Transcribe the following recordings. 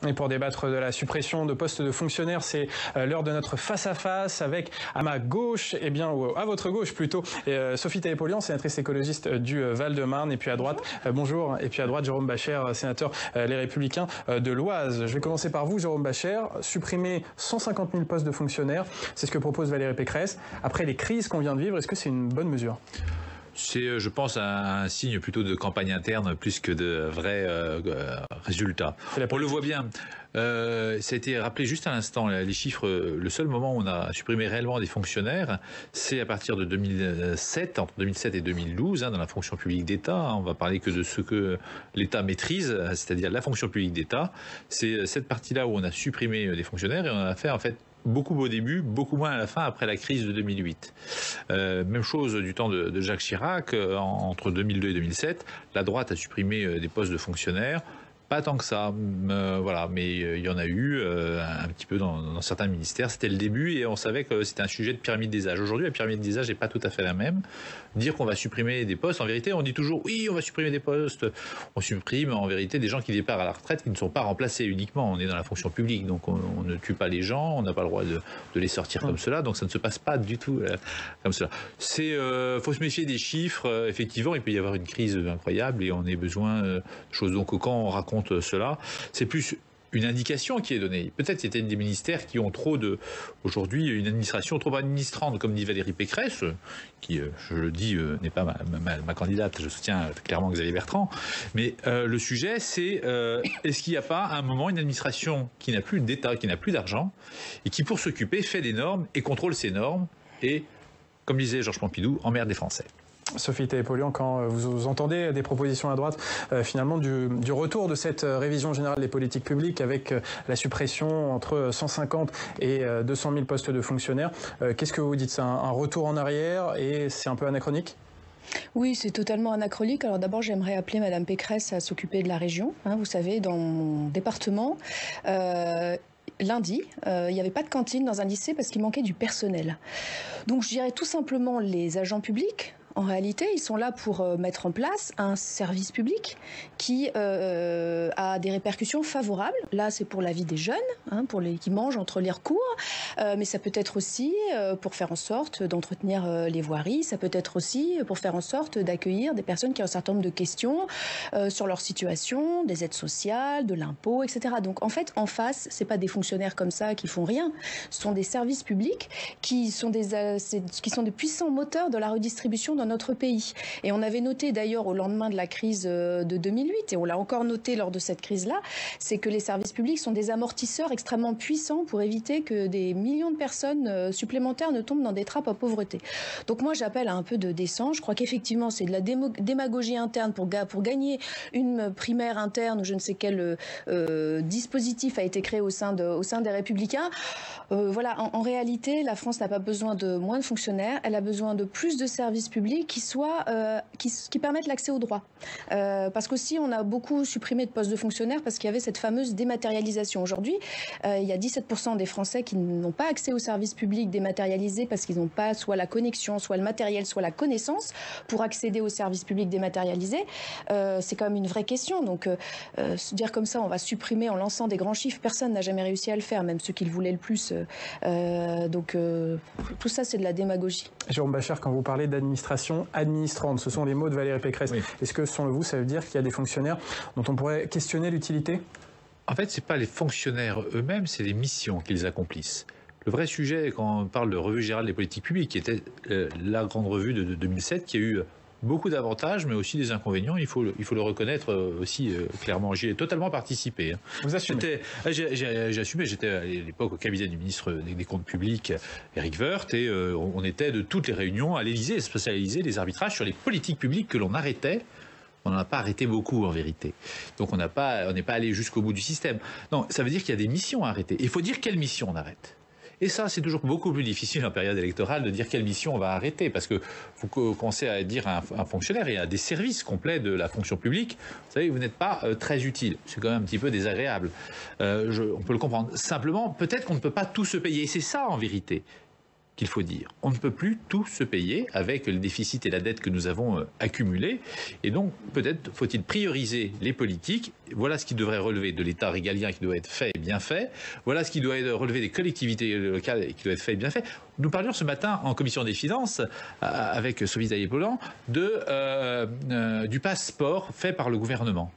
Et pour débattre de la suppression de postes de fonctionnaires, c'est l'heure de notre face-à-face avec, à ma gauche, eh bien, ou à votre gauche plutôt, Sophie Taillé-Polian, sénatrice écologiste du Val-de-Marne, et puis à droite, bonjour, et puis à droite, Jérôme Bascher, sénateur Les Républicains de l'Oise. Je vais commencer par vous, Jérôme Bascher. Supprimer 150 000 postes de fonctionnaires, c'est ce que propose Valérie Pécresse. Après les crises qu'on vient de vivre, est-ce que c'est une bonne mesure ? C'est, je pense, un signe plutôt de campagne interne plus que de vrais résultats. On le voit bien. Ça a été rappelé juste à l'instant, les chiffres, le seul moment où on a supprimé réellement des fonctionnaires, c'est à partir de 2007, entre 2007 et 2012, dans la fonction publique d'État. On va parler que de ce que l'État maîtrise, c'est-à-dire la fonction publique d'État. C'est cette partie-là où on a supprimé des fonctionnaires et on a fait en fait beaucoup au début, beaucoup moins à la fin après la crise de 2008. Même chose du temps de Jacques Chirac, entre 2002 et 2007, la droite a supprimé des postes de fonctionnaires. Pas tant que ça, voilà, mais il y en a eu un petit peu dans certains ministères. C'était le début et on savait que c'était un sujet de pyramide des âges. Aujourd'hui, la pyramide des âges n'est pas tout à fait la même. Dire qu'on va supprimer des postes, en vérité, on dit toujours oui, on va supprimer des postes. On supprime en vérité des gens qui départent à la retraite, qui ne sont pas remplacés uniquement. On est dans la fonction publique, donc on ne tue pas les gens, on n'a pas le droit de les sortir comme cela, donc ça ne se passe pas du tout comme cela. Faut se méfier des chiffres. Effectivement, il peut y avoir une crise incroyable et on a besoin de choses. Donc quand on raconte cela, c'est plus une indication qui est donnée. Peut-être c'était des ministères qui ont aujourd'hui une administration trop administrante, comme dit Valérie Pécresse, qui, je le dis, n'est pas ma candidate, je soutiens clairement Xavier Bertrand, mais le sujet c'est est-ce qu'il n'y a pas à un moment une administration qui n'a plus d'État, qui n'a plus d'argent, et qui pour s'occuper fait des normes et contrôle ces normes, et comme disait Georges Pompidou, emmerde les Français. Sophie Taillé-Polian, quand vous entendez des propositions à droite, finalement, du retour de cette révision générale des politiques publiques avec la suppression entre 150 et 200 000 postes de fonctionnaires, qu'est-ce que vous dites? C'est un retour en arrière et c'est un peu anachronique? Oui, c'est totalement anachronique. Alors d'abord, j'aimerais appeler Madame Pécresse à s'occuper de la région. Vous savez, dans mon département, lundi, il n'y avait pas de cantine dans un lycée parce qu'il manquait du personnel. Donc je dirais tout simplement les agents publics. En réalité, ils sont là pour mettre en place un service public qui a des répercussions favorables. Là, c'est pour la vie des jeunes, qui mangent entre leurs cours, mais ça peut être aussi pour faire en sorte d'entretenir les voiries, ça peut être aussi pour faire en sorte d'accueillir des personnes qui ont un certain nombre de questions sur leur situation, des aides sociales, de l'impôt, etc. Donc en fait, en face, c'est pas des fonctionnaires comme ça qui font rien, ce sont des services publics qui sont des puissants moteurs de la redistribution dans notre pays. Et on avait noté d'ailleurs au lendemain de la crise de 2008, et on l'a encore noté lors de cette crise-là, c'est que les services publics sont des amortisseurs extrêmement puissants pour éviter que des millions de personnes supplémentaires ne tombent dans des trappes à pauvreté. Donc moi j'appelle à un peu de décence. Je crois qu'effectivement c'est de la démagogie interne pour gagner une primaire interne ou je ne sais quel dispositif a été créé au sein des Républicains. Voilà, en réalité, la France n'a pas besoin de moins de fonctionnaires, elle a besoin de plus de services publics qui permettent l'accès aux droits. Parce qu'aussi, on a beaucoup supprimé de postes de fonctionnaires parce qu'il y avait cette fameuse dématérialisation. Aujourd'hui, il y a 17% des Français qui n'ont pas accès aux services publics dématérialisés parce qu'ils n'ont pas soit la connexion, soit le matériel, soit la connaissance pour accéder aux services publics dématérialisés. C'est quand même une vraie question. Donc, se dire comme ça, on va supprimer en lançant des grands chiffres, personne n'a jamais réussi à le faire, même ceux qui le voulaient le plus. Donc, tout ça, c'est de la démagogie. Jérôme Bascher, quand vous parlez d'administration administrante, ce sont les mots de Valérie Pécresse. Oui. Est-ce que, selon vous, ça veut dire qu'il y a des fonctionnaires dont on pourrait questionner l'utilité? En fait, ce n'est pas les fonctionnaires eux-mêmes, c'est les missions qu'ils accomplissent. Le vrai sujet, quand on parle de revue générale des politiques publiques, qui était la grande revue de 2007, qui a eu beaucoup d'avantages, mais aussi des inconvénients. Il faut le reconnaître aussi clairement. J'y ai totalement participé. Vous assumez? J'ai assumé. J'étais à l'époque au cabinet du ministre des Comptes publics, Éric Woerth, et on était de toutes les réunions à l'Élysée, spécialisées les arbitrages sur les politiques publiques que l'on arrêtait. On n'en a pas arrêté beaucoup en vérité. Donc on n'est pas allé jusqu'au bout du système. Non, ça veut dire qu'il y a des missions à arrêter. Il faut dire quelle mission on arrête. Et ça, c'est toujours beaucoup plus difficile en période électorale de dire quelle mission on va arrêter. Parce que vous commencez à dire à un fonctionnaire et à des services complets de la fonction publique, vous savez, vous n'êtes pas très utile. C'est quand même un petit peu désagréable. On peut le comprendre. Simplement, peut-être qu'on ne peut pas tout se payer. Et c'est ça, en vérité, qu'il faut dire. On ne peut plus tout se payer avec le déficit et la dette que nous avons accumulés. Et donc, peut-être faut-il prioriser les politiques. Voilà ce qui devrait relever de l'État régalien qui doit être fait et bien fait. Voilà ce qui doit relever des collectivités locales et qui doit être fait et bien fait. Nous parlions ce matin en commission des finances avec Sophie Taillé-Polian du passeport fait par le gouvernement.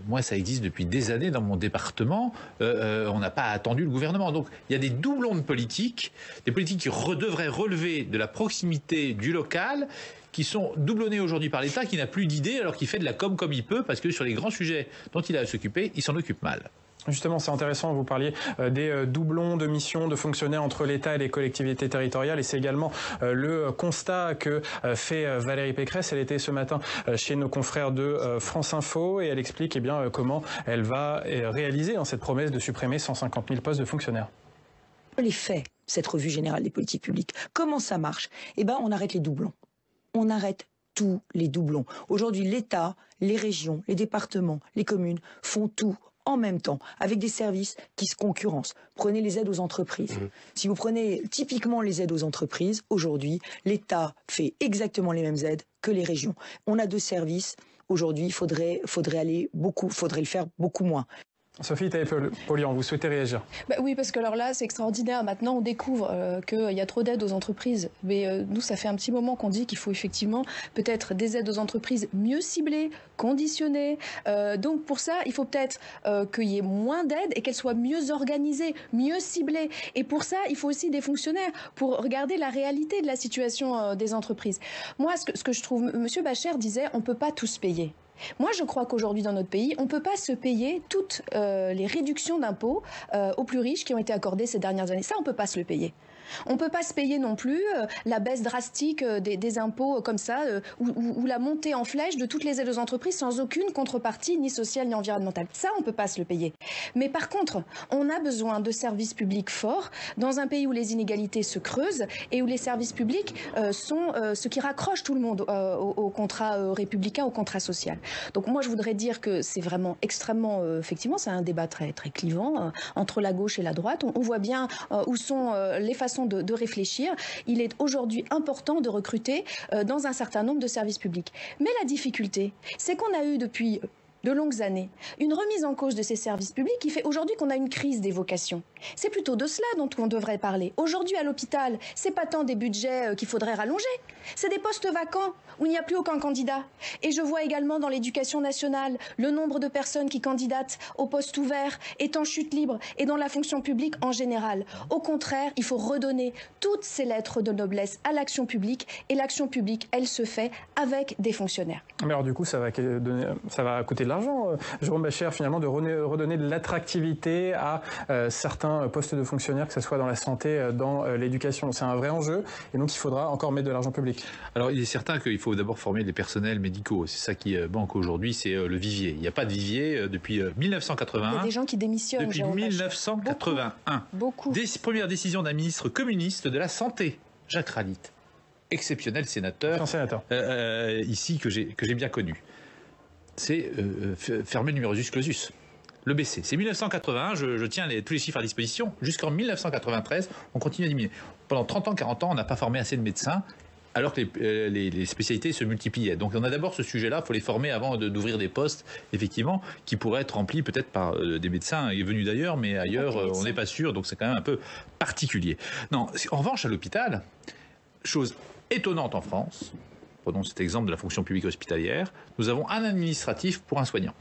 Moi, ça existe depuis des années dans mon département. On n'a pas attendu le gouvernement. Donc, il y a des doublons de politiques, des politiques qui devraient relever de la proximité du local, qui sont doublonnés aujourd'hui par l'État, qui n'a plus d'idées, alors qu'il fait de la com comme il peut, parce que sur les grands sujets dont il a à s'occuper, il s'en occupe mal. Justement, c'est intéressant, vous parliez des doublons de missions de fonctionnaires entre l'État et les collectivités territoriales, et c'est également le constat que fait Valérie Pécresse. Elle était ce matin chez nos confrères de France Info, et elle explique comment elle va réaliser cette promesse de supprimer 150 000 postes de fonctionnaires. Les faits, cette revue générale des politiques publiques, comment ça marche? On arrête les doublons. On arrête tous les doublons. Aujourd'hui, l'État, les régions, les départements, les communes font tout en même temps, avec des services qui se concurrencent. Prenez les aides aux entreprises. Si vous prenez typiquement les aides aux entreprises, aujourd'hui, l'État fait exactement les mêmes aides que les régions. On a 2 services. Aujourd'hui, il faudrait le faire beaucoup moins. Sophie Taillé-Polian, vous souhaitez réagir? Oui, parce que alors là, c'est extraordinaire. Maintenant, on découvre qu'il y a trop d'aides aux entreprises. Mais nous, ça fait un petit moment qu'on dit qu'il faut effectivement peut-être des aides aux entreprises mieux ciblées, conditionnées. Donc pour ça, il faut peut-être qu'il y ait moins d'aides et qu'elles soient mieux organisées, mieux ciblées. Et pour ça, il faut aussi des fonctionnaires pour regarder la réalité de la situation des entreprises. Moi, ce que je trouve, M. Bachere disait, on ne peut pas tous payer. Moi, je crois qu'aujourd'hui, dans notre pays, on ne peut pas se payer toutes les réductions d'impôts aux plus riches qui ont été accordées ces dernières années. Ça, on ne peut pas se le payer. On ne peut pas se payer non plus la baisse drastique des impôts comme ça, ou la montée en flèche de toutes les aides aux entreprises sans aucune contrepartie, ni sociale ni environnementale. Ça, on ne peut pas se le payer. Mais par contre, on a besoin de services publics forts dans un pays où les inégalités se creusent et où les services publics sont ce qui raccroche tout le monde au contrat républicain, au contrat social. Donc moi, je voudrais dire que c'est vraiment extrêmement, effectivement, c'est un débat très, très clivant entre la gauche et la droite. On voit bien où sont les façons de réfléchir. Il est aujourd'hui important de recruter dans un certain nombre de services publics. Mais la difficulté, c'est qu'on a eu depuis de longues années une remise en cause de ces services publics qui fait aujourd'hui qu'on a une crise des vocations. C'est plutôt de cela dont on devrait parler. Aujourd'hui, à l'hôpital, c'est pas tant des budgets qu'il faudrait rallonger, c'est des postes vacants où il n'y a plus aucun candidat. Et je vois également dans l'éducation nationale le nombre de personnes qui candidatent aux postes ouverts est en chute libre, et dans la fonction publique en général. Au contraire, il faut redonner toutes ces lettres de noblesse à l'action publique, et l'action publique, elle se fait avec des fonctionnaires. Mais alors du coup, ça va coûter de l'argent, Jérôme Bachere, finalement, de redonner de l'attractivité à certains postes de fonctionnaires, que ce soit dans la santé, dans l'éducation. C'est un vrai enjeu, et donc il faudra encore mettre de l'argent public. Alors il est certain qu'il faut d'abord former des personnels médicaux. C'est ça qui manque aujourd'hui, c'est le vivier. Il n'y a pas de vivier depuis 1981. Il y a des gens qui démissionnent. Depuis 1981. Beaucoup. Première décision d'un ministre communiste de la Santé, Jacques Ralite. Exceptionnel sénateur. Ici, que j'ai bien connu. C'est fermer le numerus clausus. Le baisser. C'est 1981, je tiens tous les chiffres à disposition. Jusqu'en 1993, on continue à diminuer. Pendant 30 ans, 40 ans, on n'a pas formé assez de médecins, alors que les spécialités se multipliaient. Donc on a d'abord ce sujet-là, il faut les former avant d'ouvrir des postes, effectivement, qui pourraient être remplis peut-être par des médecins venus d'ailleurs, mais ailleurs, on n'est pas sûr, donc c'est quand même un peu particulier. Non, en revanche, à l'hôpital, chose étonnante en France, prenons cet exemple de la fonction publique hospitalière, nous avons un administratif pour un soignant.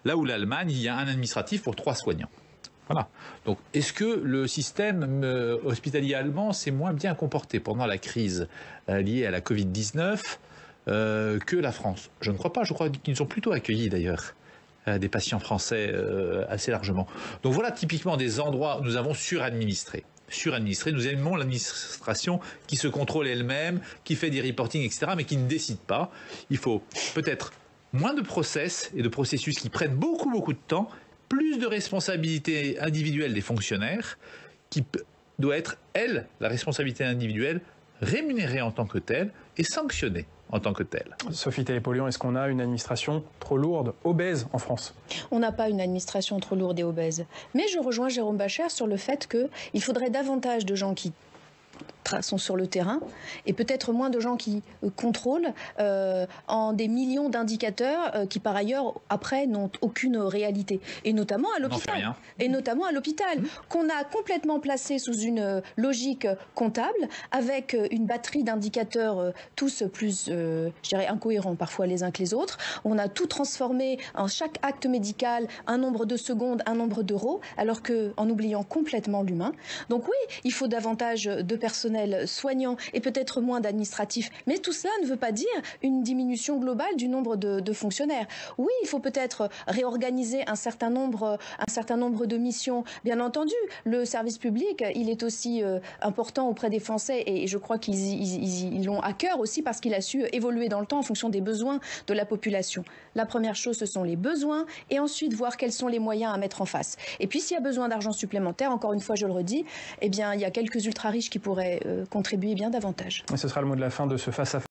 Là où l'Allemagne, il y a un administratif pour 3 soignants. Voilà. Donc, est-ce que le système hospitalier allemand s'est moins bien comporté pendant la crise liée à la Covid-19 que la France? Je ne crois pas. Je crois qu'ils ont plutôt accueilli d'ailleurs des patients français assez largement. Donc voilà typiquement des endroits où nous avons suradministré. Nous aimons l'administration qui se contrôle elle-même, qui fait des reporting, etc., mais qui ne décide pas. Il faut peut-être moins de process et de processus qui prennent beaucoup, beaucoup de temps, plus de responsabilité individuelle des fonctionnaires, qui doit être, elle, la responsabilité individuelle, rémunérée en tant que telle et sanctionnée en tant que telle. Sophie Taillé-Polian, est-ce qu'on a une administration trop lourde, obèse en France? On n'a pas une administration trop lourde et obèse. Mais je rejoins Jérôme Bachere sur le fait qu'il faudrait davantage de gens qui sont sur le terrain et peut-être moins de gens qui contrôlent en des millions d'indicateurs qui, par ailleurs, après, n'ont aucune réalité. Et notamment à l'hôpital. Qu'on a complètement placé sous une logique comptable avec une batterie d'indicateurs tous plus, je dirais, incohérents parfois les uns que les autres. On a tout transformé en chaque acte médical, un nombre de secondes, un nombre d'euros, alors qu'en oubliant complètement l'humain. Donc oui, il faut davantage de personnel soignant et peut-être moins d'administratifs. Mais tout cela ne veut pas dire une diminution globale du nombre de fonctionnaires. Oui, il faut peut-être réorganiser un certain nombre de missions. Bien entendu, le service public, il est aussi important auprès des Français et je crois qu'ils l'ont à cœur aussi parce qu'il a su évoluer dans le temps en fonction des besoins de la population. La première chose, ce sont les besoins et ensuite voir quels sont les moyens à mettre en face. Et puis s'il y a besoin d'argent supplémentaire, encore une fois je le redis, eh bien il y a quelques ultra-riches qui pourraient contribuer bien davantage. Et ce sera le mot de la fin de ce face-à-face.